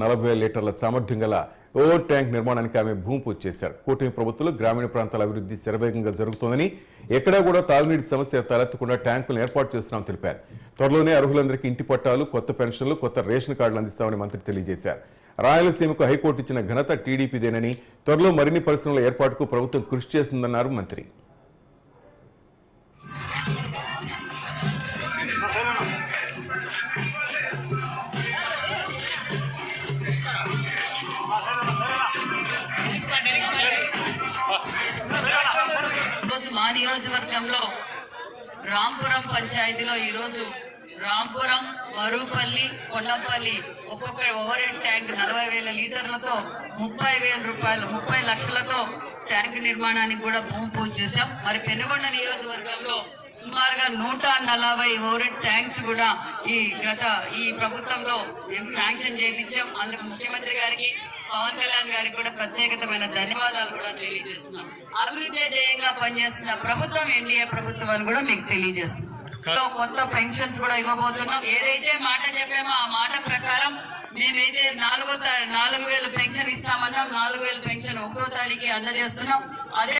40,000 లీటర్ల సామర్థ్యం గల ఓవర్ ట్యాంక్ నిర్మాణానికి ఆమె భూమి పూజ చేశారు. కూటమి ప్రభుత్వంలో గ్రామీణ ప్రాంతాల అభివృద్ధి శరవేగంగా జరుగుతోందని, ఎక్కడా కూడా తాగునీటి సమస్య తలెత్తకుండా ట్యాంకులను ఏర్పాటు చేస్తున్నామని తెలిపారు. త్వరలోనే అర్హులందరికీ ఇంటి పట్టాలు, కొత్త పెన్షన్లు, కొత్త రేషన్ కార్డులు అందిస్తామని మంత్రి తెలియజేశారు. రాయలసీమకు హైకోర్టు ఇచ్చిన ఘనత టీడీపీదేనని, త్వరలో మరిన్ని పరిశ్రమల ఏర్పాటుకు ప్రభుత్వం కృషి చేస్తుందన్నారు మంత్రి. మా నియోజకవర్గంలో రాంపురం పంచాయతీలో ఈరోజు రాంపురం, మరుపల్లి, కొండపల్లి ఒక్కొక్క ఓవర్ హెడ్ ట్యాంక్ 40,000 లీటర్లతో 30,000 రూపాయలు 30 లక్షలతో ట్యాంక్ నిర్మాణానికి కూడా భూమి పూజ చేశాం. మరి పెనుగొండ నియోజకవర్గంలో సుమారుగా 140 ఓవర్ హెడ్ ట్యాంక్స్ కూడా ఈ ప్రభుత్వంలో మేము శాంక్షన్ చేయించాం. అందుకు ముఖ్యమంత్రి గారికి, పవన్ కళ్యాణ్ గారికి కూడా ప్రత్యేకమైన ధన్యవాదాలు కూడా తెలియజేస్తున్నాం. అభివృద్ధి ధ్యేయంగా పనిచేస్తున్న ప్రభుత్వం ఎన్డీఏ ప్రభుత్వం అని కూడా మీకు తెలియజేస్తున్నాం. కొత్త పెన్షన్స్ కూడా ఇవ్వబోతున్నాం. ఏదైతే మాట చెప్పామో ఆ మాట ప్రకారం మేమైతే 4,000 పెన్షన్ ఇస్తామన్నాం. 4,000 పెన్షన్ 1వ తారీఖు అందజేస్తున్నాం. అదే